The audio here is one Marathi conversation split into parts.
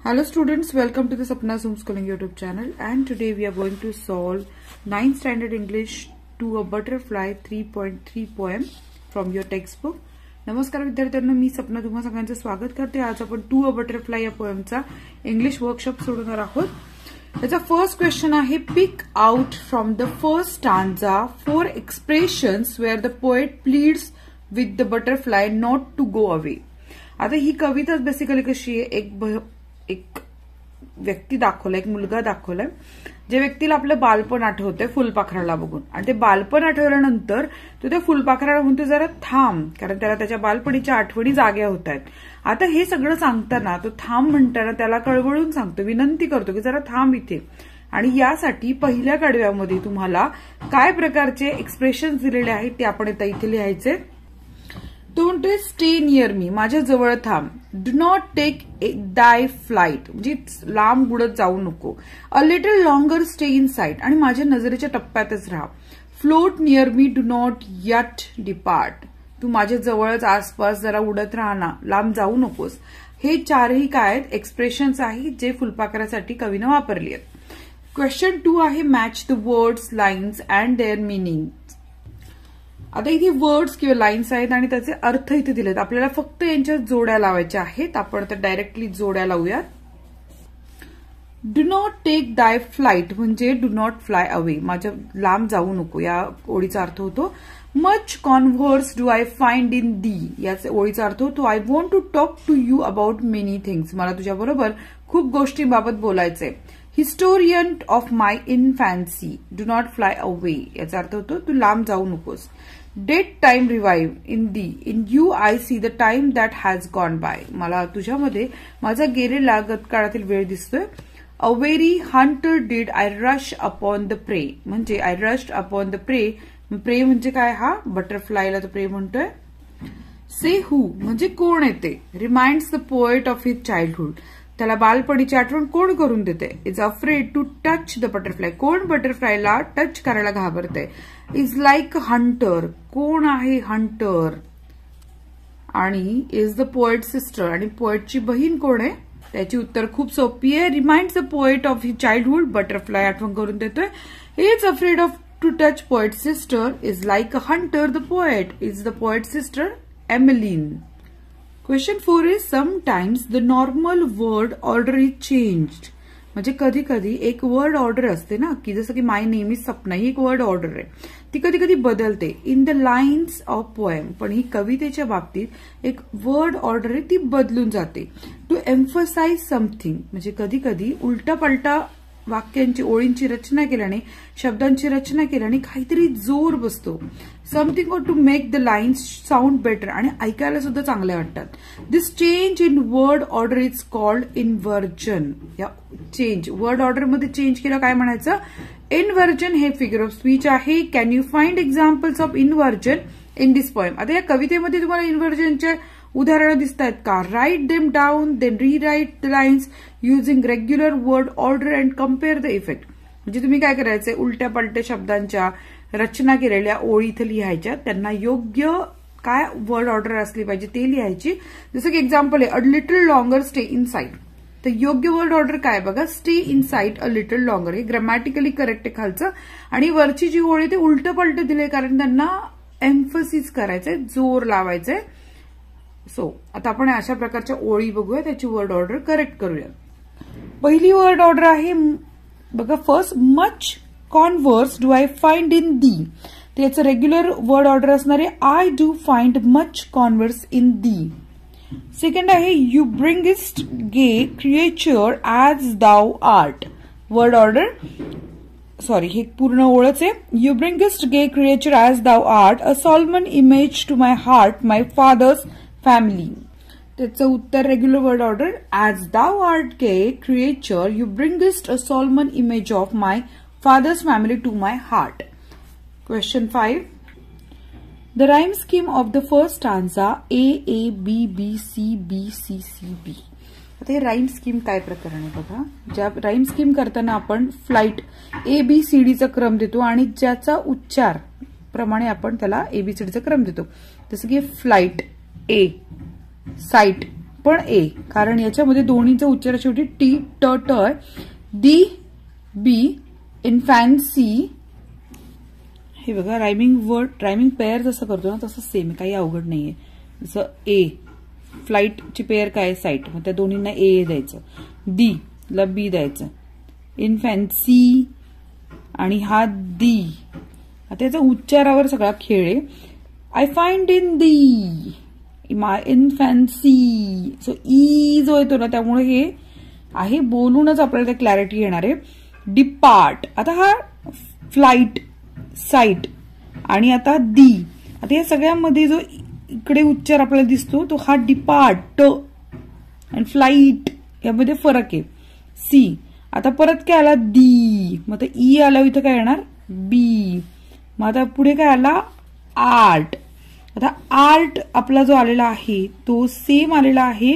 Hello students, welcome to the Sapna Homeschooling YouTube channel, and today we are going to solve 9th standard English to a butterfly 3.3 poem from your textbook. नमस्कार विद्यार्थ्यांनो, मी सपना तुम्हा सगळ्यांचं स्वागत करते. आज आपण टू अ बटरफ्लाय या पोएमचा इंग्लिश वर्कशॉप सोडवणार आहोत. त्याचा फर्स्ट क्वेश्चन आहे, pick out from the first stanza 4 expressions where the poet pleads with the butterfly not to go away. आता ही कविताच बेसिकली कशी आहे, एक व्यक्ती दाखवलाय, एक मुलगा दाखवलाय, जे व्यक्तीला आपलं बालपण आठवतंय फुलपाखराला बघून, आणि ते बालपण आठवल्यानंतर तो त्या फुलपाखराला म्हणतो जरा थांब, कारण त्याला त्याच्या बालपणीच्या आठवणी जाग्या होत आहेत. आता हे सगळं सांगताना तो थांब म्हणताना त्याला कळवळून सांगतो, विनंती करतो की जरा थांब इथे. आणि यासाठी पहिल्या कडव्यामध्ये तुम्हाला काय प्रकारचे एक्सप्रेशन्स दिलेले आहेत ते आपण आता इथे लिहायचे. तो म्हणतोय स्टे नियर मी, माझ्या जवळ थांब. Do not take thy flight, म्हणजे लांब उडत जाऊ नको. A little longer stay in sight, आणि माझ्या नजरेच्या टप्प्यातच राहा. Float near me, do not yet depart, तू माझ्या जवळच आसपास जरा उडत राहा ना, लांब जाऊ नकोस. हे चारही काय आहेत, एक्सप्रेशन्स आहेत जे फुलपाखरासाठी कवीनं वापरली आहेत. क्वेश्चन 2 आहे, match the words, lines and their meaning. आता इथे वर्ड्स किंवा लाईन्स आहेत आणि त्याचे अर्थ इथे दिलेत. आपल्याला फक्त यांच्या जोड्या लावायच्या आहेत. आपण आता डायरेक्टली जोड्या लावूयात. Do not take thy flight म्हणजे डू नॉट फ्लाय अवे, माझ्या लांब जाऊ नको, या ओळीचा अर्थ होतो. Much converse do I find in thee, याचा ओळीचा अर्थ होतो I want to talk to you about many things, मला तुझ्याबरोबर खूप गोष्टींबाबत बोलायचंय. Historian of my infancy, do not fly away, याचा अर्थ होतो तू लांब जाऊ नकोस. Dead time revive in thee, in you I see the time that has gone by, मला तुझ्यामध्ये माझा गेलेला गतकाळातील वेळ दिसतोय. A very hunter did I rush upon the prey, म्हणजे आय रश्ड अपॉन द प्रे. प्रे म्हणजे काय, हा बटरफ्लायला तो प्रे म्हणतोय. से हू म्हणजे कोण येते. Reminds the poet of his childhood, त्याला बालपणीची आठवण कोण करून देते. Is afraid to touch the butterfly, कोण बटरफ्लायला टच करायला घाबरते. इज लाईक हंटर, कोण आहे हंटर. आणि इज द पोएट सिस्टर, आणि पोएटची बहीण कोण आहे. त्याची उत्तर खूप सोपी आहे. Reminds the poet of his childhood, butterfly आठवण करून देतोय. Is afraid of to touch poet sister, is like a hunter the poet, is the poet sister Emmeline. Question 4 is, sometimes the normal word order is changed. म्हणजे कधी कधी एक वर्ड ऑर्डर असते ना, की जसं की माय नेम इज सपना, ही एक वर्ड ऑर्डर आहे, ती कधी कधी बदलते in the lines of poem. पण ही कवितेच्या बाबतीत एक वर्ड ऑर्डर आहे, ती बदलून जाते. टू एम्फसाइज समथिंग, म्हणजे कधी कधी उलटा पलटा वाक्यांची, ओळींची रचना केल्याने, शब्दांची रचना केल्याने काहीतरी जोर बसतो. Something or to make the lines sound better, आणि ऐकायला सुद्धा चांगल्या वाटतात. This change in word order is called inversion. या चेंज, वर्ड ऑर्डर मध्ये चेंज केलं काय म्हणायचं, इन्व्हर्जन. हे फिगर ऑफ स्पीच आहे. Can you find examples of inversion in this poem. आता या कवितेमध्ये तुम्हाला इन्व्हर्जनचे उदाहरणं दिसत आहेत का. Write them down, then rewrite the lines using regular word order and compare the effect. म्हणजे तुम्ही काय करायचंय, उलट्या पलट्या शब्दांच्या रचना केलेल्या ओळी इथं लिहायच्या, त्यांना योग्य काय वर्ड ऑर्डर असली पाहिजे ते लिहायची. जसं की एक्झाम्पल आहे, अ little longer stay in site, तर योग्य वर्ड ऑर्डर काय बघा, stay in site a little longer. हे ग्रामॅटिकली करेक्ट आहे खालचं. आणि वरची जी ओळी ते उलट पलट दिले, कारण त्यांना एम्फसिस करायचंय, जोर लावायचंय. सो आता आपण अशा प्रकारच्या ओळी बघूया, त्याची वर्ड ऑर्डर करेक्ट करूया. पहिली वर्ड ऑर्डर आहे बघा, first, much converse do I find in thee. त्याचं रेग्युलर वर्ड ऑर्डर असणार आहे, I do find much converse in thee. Second आहे, you bringest gay creature as thou art. Word order, sorry, हे पूर्ण ओळच आहे. You bringest gay creature as thou art, a solemn image to my heart, my father's family. त्याचं उत्तर regular word order, as thou art gay creature, you bringest a solemn image of my father's family to my heart. Question 5. The rhyme scheme of the first stanza A A B B C B C C B. आता हे राईम स्कीम काय प्रकरण आहे बघा. ज्या राईम स्कीम करताना आपण फ्लाइट ABCD चा क्रम देतो, आणि ज्याचा उच्चार प्रमाणे आपण त्याला ABCD चा क्रम देतो. जसं की फ्लाइट A, साइट पण ए, कारण याच्यामध्ये दोन्हीचा उच्चार शेवटी टी ट ट आहे. दी बी इन्फॅन्सी. हे बघा रायमिंग पेअर जसं करतो ना तसं सेम, काही अवघड नाहीये. जसं ए फ्लाईटची पेअर काय साईट, मग त्या दोन्हींना ए द्यायचं, दी ला बी द्यायचं, इन्फॅन्सी आणि हा दी. आता याचा उच्चारावर सगळा खेळ आहे. I find in thee my infancy. So E जो येतो ना त्यामुळे हे आहे बोलूनच आपल्याला ते क्लॅरिटी येणार आहे. डिपार्ट, आता हा फ्लाईट साईट आणि आता दी. आता या सगळ्यामध्ये जो इकडे उच्चार आपल्याला दिसतो तो हा डिपार्ट आणि फ्लाईट यामध्ये फरक आहे. सी. आता परत काय आला दी, मग आता ई आला इथं काय येणार बी. मग आता पुढे काय आला आर्ट. आता आर्ट आपला जो आलेला आहे तो सेम आलेला आहे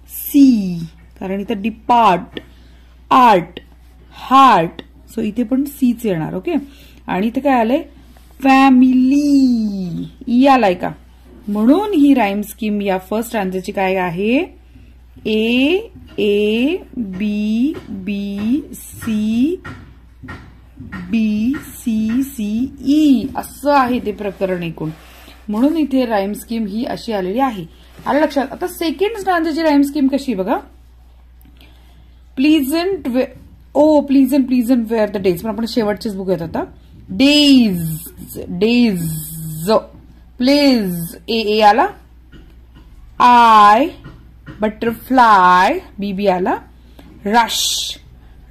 सी, कारण इथं डिपार्ट आर्ट हार्ट. सो इथे पण सीच येणार. ओके. आणि इथे काय आलंय फॅमिली, ई आलाय का, म्हणून ही राईम स्कीम या फर्स्ट स्टँजाची काय आहे A A B B C B C C E असं आहे ते प्रकरण एकूण. म्हणून इथे राईम स्कीम ही अशी आलेली आहे. आलं लक्षात. आता सेकंड स्टँजाची राईम स्कीम कशी बघा. Pleasant pleasant were the days, पण आपण शेवटचेच बघूयात आता. Days days please A A आला. आय बटरफ्लाय बी बी आला. Rush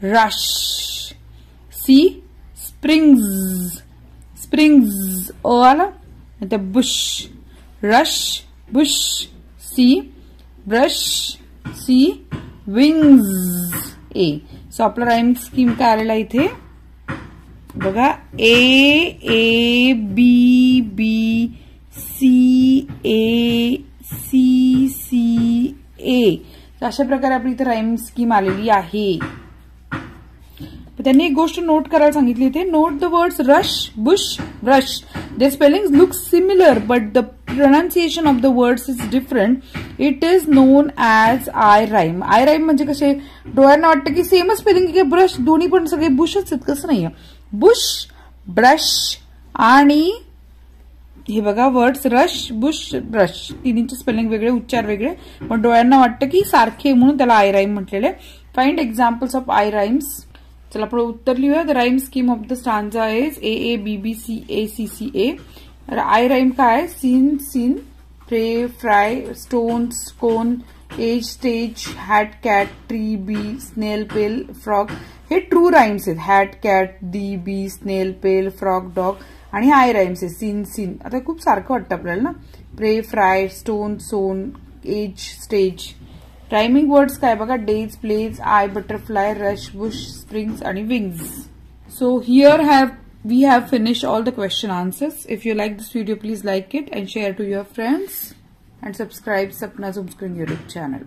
rush. C springs springs A आला. आता bush rush bush. C brush. C wings A. So आपला राईम स्कीम काय आलेला इथे बघा. A A B B C A C C A. अशा प्रकारे आपली इथे राईम स्कीम आलेली आहे. त्यांनी एक गोष्ट नोट करायला सांगितली होती. Note the words rush bush brush. their spellings look similar but the pronunciation of the words is different. It is known as I rhyme. I rhyme म्हणजे कसे डोळ्यांना वाटतं की सेमच स्पेलिंग की ब्रश दोन्ही पण सगळे बुशच आहेत, कसं नाहीये. बुश ब्रश आणि हे बघा वर्ड्स रश बुश ब्रश तिन्हीचे स्पेलिंग वेगळे उच्चार वेगळे पण डोळ्यांना वाटतं की सारखे म्हणून त्याला आय राईम म्हटलेले. Find examples of eye rhymes. चला आपण उत्तर लिहूया. The rhyme scheme of the stanza is A A B B C A C C A. Eye rhyme काय seen seen pray fry stone scone edge stage hat cat tree bee snail pale frog. हे ट्रू राईम्स आहेत. Hat cat thee bee snail pale frog dog. आणि आय राईम्स आहे सीन सीन. आता खूप सारखं वाटतं आपल्याला ना. Pray fry stone son edge stage. Rhyming words काय बघा. Days please I butterfly rush bush springs आणि wings. So here we have finished all the question answers. If you like this video, please like it and share to your friends and subscribe Sapna's Homeschooling YouTube channel.